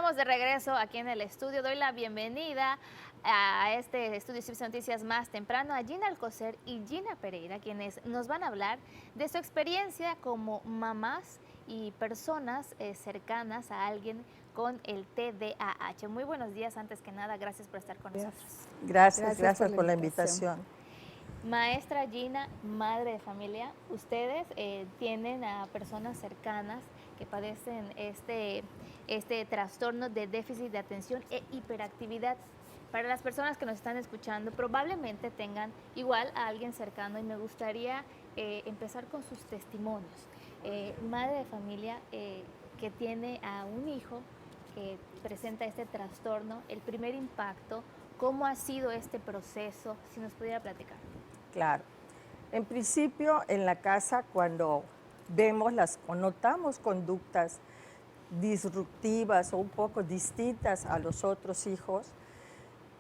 estamos de regreso aquí en el estudio. Doy la bienvenida a este estudio Cibs Noticias más temprano a Gina Alcocer y Gina Pereira, quienes nos van a hablar de su experiencia como mamás y personas cercanas a alguien con el TDAH. Muy buenos días, antes que nada, gracias por estar con nosotros. Gracias por la invitación. Maestra Gina, madre de familia, ustedes tienen a personas cercanas que padecen este trastorno de déficit de atención e hiperactividad. Para las personas que nos están escuchando, probablemente tengan igual a alguien cercano y me gustaría empezar con sus testimonios. Madre de familia que tiene a un hijo que presenta este trastorno, el primer impacto, ¿cómo ha sido este proceso? Si nos pudiera platicar. Claro. En principio, en la casa, cuando vemos o notamos conductas disruptivas o un poco distintas a los otros hijos,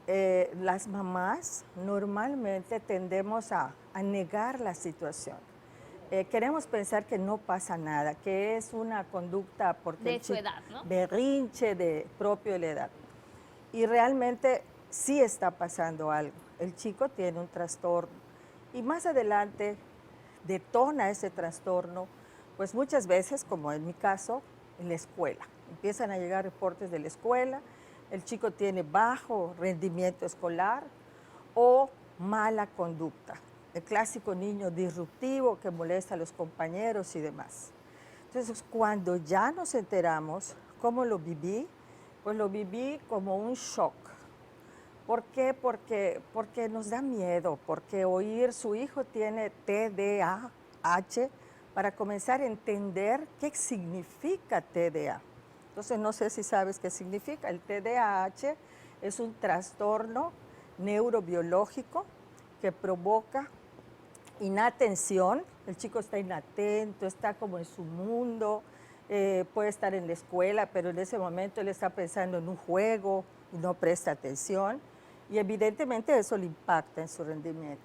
las mamás normalmente tendemos a negar la situación. Queremos pensar que no pasa nada, que es una conducta porque de su edad, ¿no? Berrinche propio de la edad. Y realmente sí está pasando algo. El chico tiene un trastorno y más adelante detona ese trastorno, pues muchas veces, como en mi caso, en la escuela. Empiezan a llegar reportes de la escuela, el chico tiene bajo rendimiento escolar o mala conducta. El clásico niño disruptivo que molesta a los compañeros y demás. Entonces, cuando ya nos enteramos cómo lo viví, pues lo viví como un shock. ¿Por qué? Porque nos da miedo, porque oír su hijo tiene TDAH, para comenzar a entender qué significa TDA. Entonces, no sé si sabes qué significa. El TDAH es un trastorno neurobiológico que provoca inatención. El chico está inatento, está como en su mundo, puede estar en la escuela, pero en ese momento él está pensando en un juego y no presta atención. Y evidentemente eso le impacta en su rendimiento.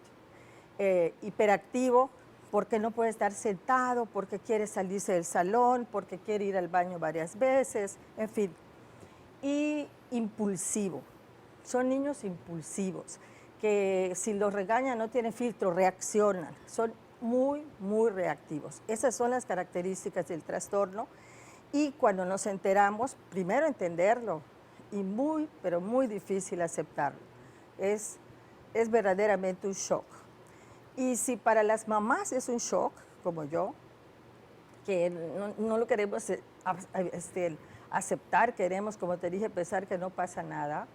Hiperactivo, porque no puede estar sentado, porque quiere salirse del salón, porque quiere ir al baño varias veces, en fin. Y impulsivo, son niños impulsivos, que si los regañan no tienen filtro, reaccionan, son muy reactivos. Esas son las características del trastorno y cuando nos enteramos, primero entenderlo y pero muy difícil aceptarlo. Es verdaderamente un shock. Y si para las mamás es un shock, como yo, que no lo queremos aceptar, queremos, como te dije, pensar que no pasa nada,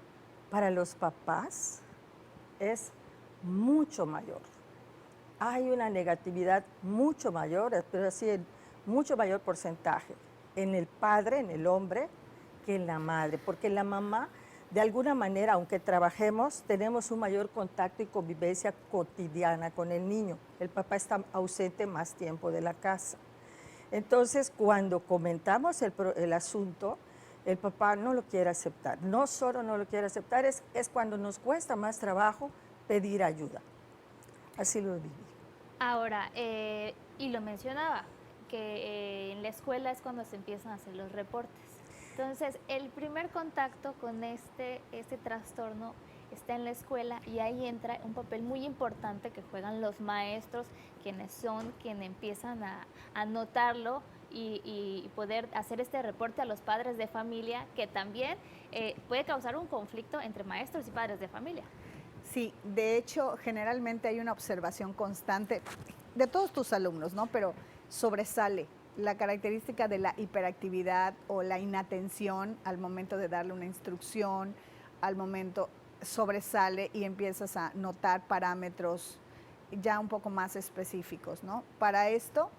para los papás es mucho mayor. Hay una negatividad mucho mayor, pero así en mucho mayor porcentaje en el padre, en el hombre, que en la madre, porque la mamá, de alguna manera, aunque trabajemos, tenemos un mayor contacto y convivencia cotidiana con el niño. El papá está ausente más tiempo de la casa. Entonces, cuando comentamos el asunto, el papá no lo quiere aceptar. No solo no lo quiere aceptar, es cuando nos cuesta más trabajo pedir ayuda. Así lo viví. Ahora, y lo mencionaba, que en la escuela es cuando se empiezan a hacer los reportes. Entonces, el primer contacto con este trastorno está en la escuela y ahí entra un papel muy importante que juegan los maestros, quienes empiezan a notarlo y poder hacer este reporte a los padres de familia, que también puede causar un conflicto entre maestros y padres de familia. Sí, de hecho, generalmente hay una observación constante de todos tus alumnos, ¿no? Pero sobresale la característica de la hiperactividad o la inatención al momento de darle una instrucción, al momento sobresale y empiezas a notar parámetros ya un poco más específicos, ¿no? Para esto,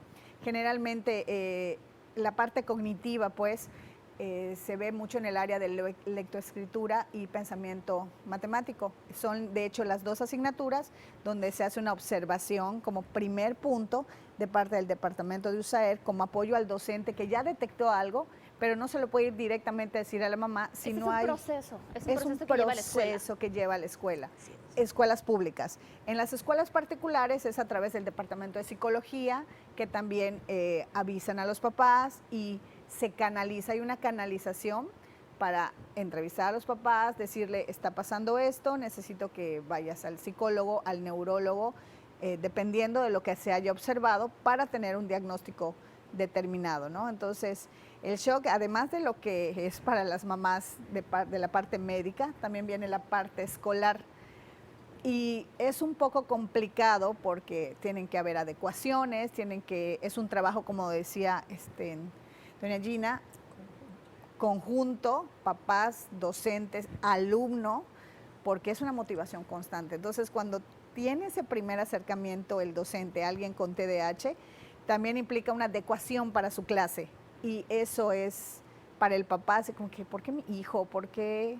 generalmente la parte cognitiva, pues, se ve mucho en el área de lectoescritura y pensamiento matemático. Son, de hecho, las dos asignaturas donde se hace una observación como primer punto de parte del departamento de USAER como apoyo al docente que ya detectó algo, pero no se lo puede ir directamente a decir a la mamá si no hay... Es un proceso que lleva a la escuela. Escuelas públicas. En las escuelas particulares es a través del departamento de psicología, que también avisan a los papás y se canaliza, hay una canalización para entrevistar a los papás, decirle, está pasando esto, necesito que vayas al psicólogo, al neurólogo, dependiendo de lo que se haya observado, para tener un diagnóstico determinado, ¿no? Entonces, el shock, además de lo que es para las mamás de la parte médica, también viene la parte escolar. Y es un poco complicado porque tienen que haber adecuaciones, es un trabajo, como decía doña Gina, conjunto, papás, docentes, alumno, porque es una motivación constante. Entonces, cuando tiene ese primer acercamiento el docente, alguien con TDAH, también implica una adecuación para su clase. Y eso es para el papá, así como que, ¿por qué mi hijo? ¿Por qué?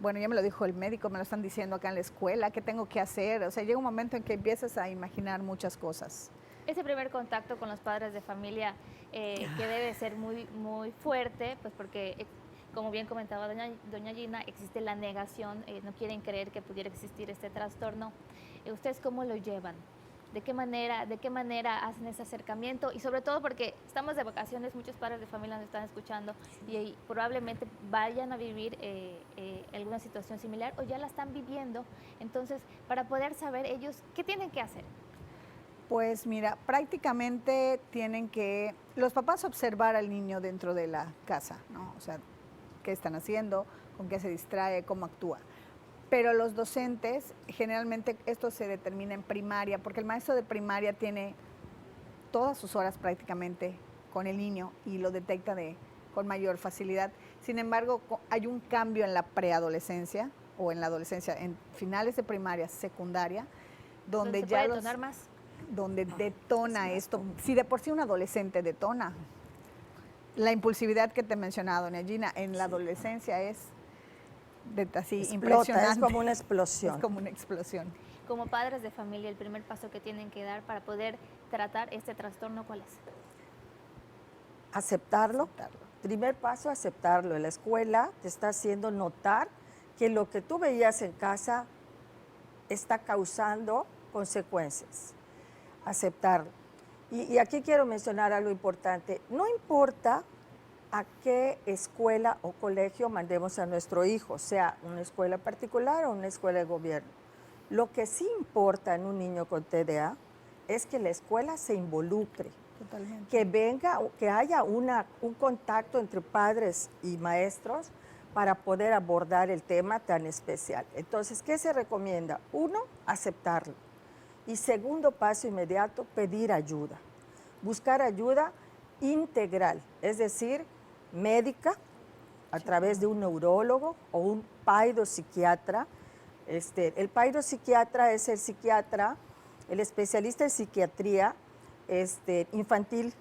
Bueno, ya me lo dijo el médico, me lo están diciendo acá en la escuela, ¿qué tengo que hacer? O sea, llega un momento en que empiezas a imaginar muchas cosas. Ese primer contacto con los padres de familia que debe ser muy, muy fuerte, pues porque, como bien comentaba doña Gina, existe la negación, no quieren creer que pudiera existir este trastorno. ¿Ustedes cómo lo llevan? ¿De qué manera hacen ese acercamiento? Y sobre todo porque estamos de vacaciones, muchos padres de familia nos están escuchando y probablemente vayan a vivir alguna situación similar o ya la están viviendo. Entonces, para poder saber ellos, ¿qué tienen que hacer? Pues mira, prácticamente tienen que los papás observar al niño dentro de la casa, ¿no? O sea, qué están haciendo, con qué se distrae, cómo actúa. Pero los docentes, generalmente esto se determina en primaria, porque el maestro de primaria tiene todas sus horas prácticamente con el niño y lo detecta con mayor facilidad. Sin embargo, hay un cambio en la preadolescencia o en la adolescencia, en finales de primaria, secundaria, donde se ya puede detonar más. donde detona esto. Si de por sí un adolescente detona, la impulsividad que te he mencionado, doña Gina, en la adolescencia es así Explota, impresionante. es como una explosión. Es como una explosión. Como padres de familia, el primer paso que tienen que dar para poder tratar este trastorno, ¿cuál es? Aceptarlo. Primer paso, aceptarlo. La escuela te está haciendo notar que lo que tú veías en casa está causando consecuencias. Aceptarlo. Y aquí quiero mencionar algo importante. No importa a qué escuela o colegio mandemos a nuestro hijo, sea una escuela particular o una escuela de gobierno. Lo que sí importa en un niño con TDA es que la escuela se involucre. Totalmente. Que haya un contacto entre padres y maestros para poder abordar el tema tan especial. Entonces, ¿qué se recomienda? Uno, aceptarlo. Y segundo paso inmediato, pedir ayuda. Buscar ayuda integral, es decir, médica, a través de un neurólogo o un psiquiatra. El psiquiatra es el psiquiatra, el especialista en psiquiatría infantil.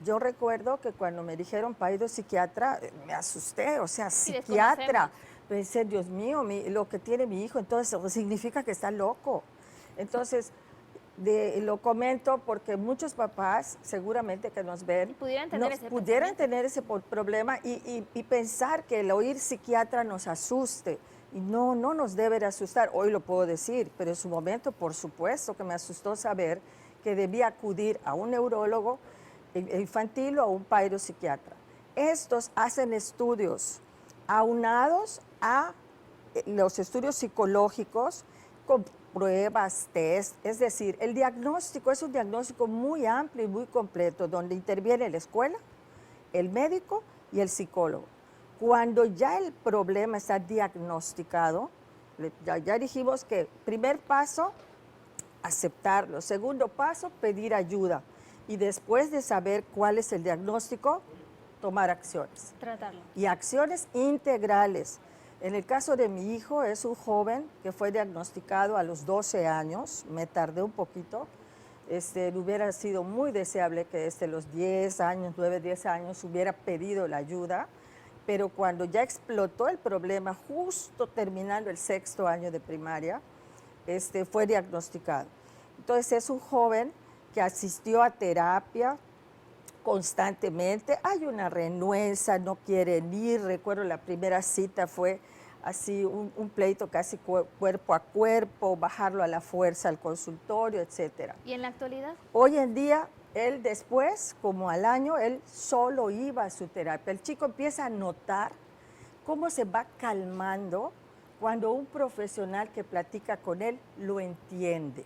Yo recuerdo que cuando me dijeron psiquiatra, me asusté, o sea, Sí, psiquiatra. Pensé, Dios mío, lo que tiene mi hijo, entonces significa que está loco. Entonces, lo comento porque muchos papás seguramente que nos ven pudieran tener ese problema y pensar que el oír psiquiatra nos asuste. Y no nos debe de asustar. Hoy lo puedo decir, pero en su momento, por supuesto, que me asustó saber que debía acudir a un neurólogo infantil o a un psiquiatra. Estos hacen estudios aunados a los estudios psicológicos con pruebas, test, es decir, el diagnóstico es un diagnóstico muy amplio y muy completo, donde interviene la escuela, el médico y el psicólogo. Cuando ya el problema está diagnosticado, ya dijimos que primer paso, aceptarlo. Segundo paso, pedir ayuda. Y después de saber cuál es el diagnóstico, tomar acciones. Tratarlo. Y acciones integrales. En el caso de mi hijo, es un joven que fue diagnosticado a los 12 años, me tardé un poquito. Hubiera sido muy deseable que desde los 10 años, 9, 10 años, hubiera pedido la ayuda, pero cuando ya explotó el problema, justo terminando el 6º año de primaria, fue diagnosticado. Entonces es un joven que asistió a terapia constantemente, hay una renuencia, no quieren ir. Recuerdo la primera cita fue así un pleito casi cuerpo a cuerpo, bajarlo a la fuerza al consultorio, etcétera. ¿Y en la actualidad? Hoy en día, él después, como al año, él solo iba a su terapia. El chico empieza a notar cómo se va calmando cuando un profesional que platica con él lo entiende.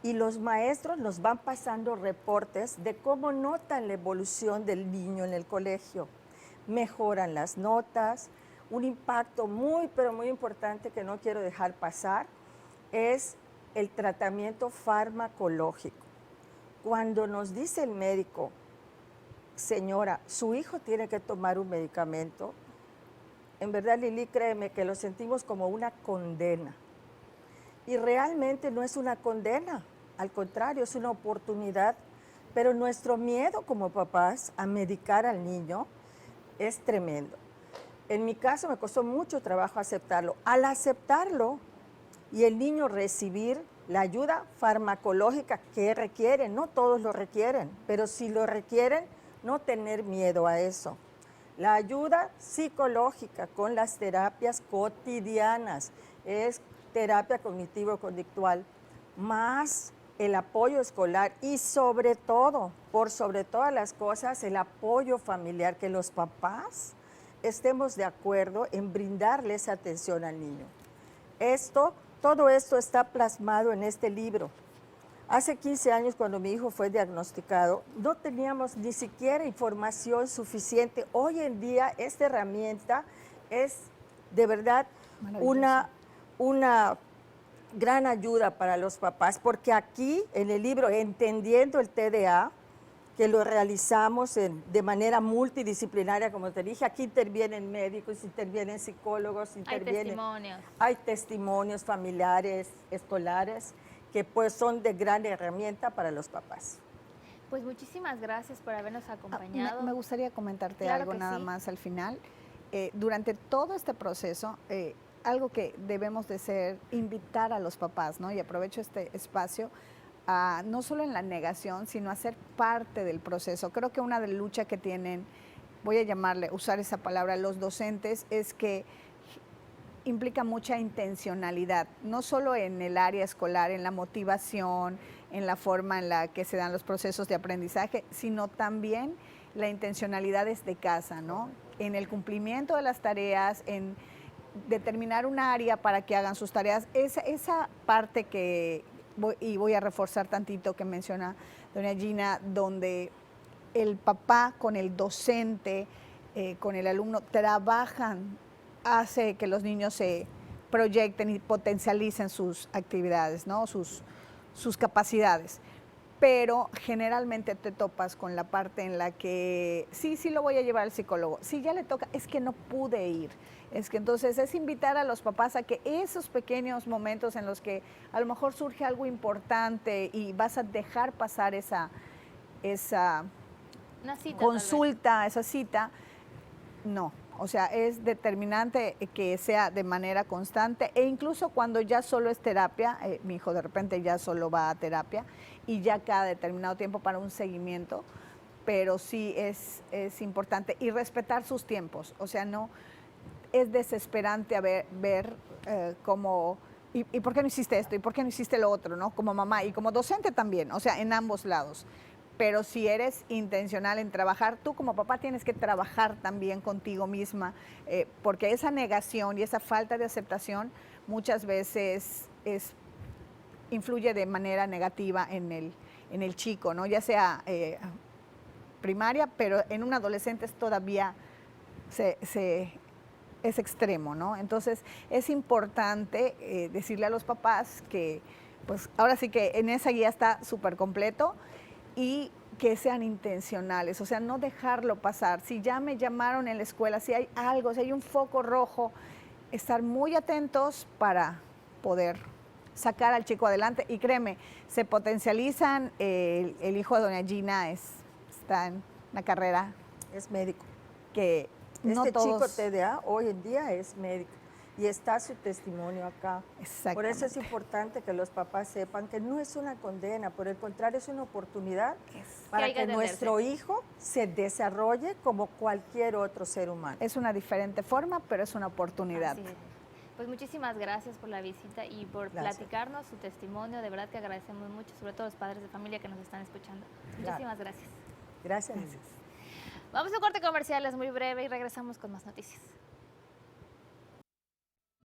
Y los maestros nos van pasando reportes de cómo notan la evolución del niño en el colegio. Mejoran las notas. Un impacto muy, pero muy importante que no quiero dejar pasar es el tratamiento farmacológico. Cuando nos dice el médico, señora, su hijo tiene que tomar un medicamento, en verdad, Lili, créeme que lo sentimos como una condena. Y realmente no es una condena, al contrario, es una oportunidad. Pero nuestro miedo como papás a medicar al niño es tremendo. En mi caso me costó mucho trabajo aceptarlo. Al aceptarlo y el niño recibir la ayuda farmacológica que requieren, no todos lo requieren, pero si lo requieren, no tener miedo a eso. La ayuda psicológica con las terapias cotidianas es terapia cognitivo-conductual, más el apoyo escolar y sobre todo, por sobre todas las cosas, el apoyo familiar, que los papás estemos de acuerdo en brindarles atención al niño. Todo esto está plasmado en este libro. Hace 15 años, cuando mi hijo fue diagnosticado, no teníamos ni siquiera información suficiente. Hoy en día, esta herramienta es de verdad una gran ayuda para los papás, porque aquí en el libro, Entendiendo el TDA, que lo realizamos de manera multidisciplinaria, como te dije, aquí intervienen médicos, intervienen psicólogos, hay testimonios familiares, escolares, que pues son de gran herramienta para los papás. Pues muchísimas gracias por habernos acompañado. Me gustaría comentarte Claro algo que nada sí. más al final. Durante todo este proceso, algo que debemos de ser, invitar a los papás, ¿no? Y aprovecho este espacio, no solo en la negación, sino a ser parte del proceso. Creo que una de las luchas que tienen, voy a usar esa palabra, los docentes, es que implica mucha intencionalidad, no solo en el área escolar, en la motivación, en la forma en la que se dan los procesos de aprendizaje, sino también la intencionalidad desde casa, ¿no? En el cumplimiento de las tareas, en determinar un área para que hagan sus tareas. Esa parte que, voy a reforzar tantito que menciona doña Gina, donde el papá con el docente, con el alumno, trabajan, hace que los niños se proyecten y potencialicen sus actividades, ¿no? sus capacidades. Pero generalmente te topas con la parte en la que sí lo voy a llevar al psicólogo, si ya le toca, es que no pude ir. Es que entonces es invitar a los papás a que esos pequeños momentos en los que a lo mejor surge algo importante y vas a dejar pasar esa Una cita, consulta, esa cita, no. O sea, es determinante que sea de manera constante e incluso cuando ya solo es terapia, mi hijo de repente ya solo va a terapia y ya cada determinado tiempo para un seguimiento, pero sí es importante y respetar sus tiempos. O sea, no es desesperante ver cómo, y por qué no hiciste esto, y por qué no hiciste lo otro, ¿no? Como mamá y como docente también, o sea, en ambos lados. Pero si eres intencional en trabajar, tú como papá tienes que trabajar también contigo misma, porque esa negación y esa falta de aceptación muchas veces influye de manera negativa en el chico, ¿no? Ya sea primaria, pero en un adolescente todavía es extremo, ¿no? Entonces es importante decirle a los papás que, pues ahora sí que en esa guía está súper completo, y que sean intencionales, o sea, no dejarlo pasar. Si ya me llamaron en la escuela, si hay algo, si hay un foco rojo, estar muy atentos para poder sacar al chico adelante. Y créeme, se potencializan, el hijo de doña Gina está en una carrera. Es médico. Que no chico todos... TDA hoy en día es médico. Y está su testimonio acá. Exactamente. Por eso es importante que los papás sepan que no es una condena, por el contrario es una oportunidad para que nuestro hijo se desarrolle como cualquier otro ser humano. Es una diferente forma, pero es una oportunidad. Así es. Pues muchísimas gracias por la visita y por platicarnos su testimonio. De verdad que agradecemos mucho, sobre todo los padres de familia que nos están escuchando. Muchísimas gracias. Gracias. Vamos a un corte comercial, es muy breve y regresamos con más noticias.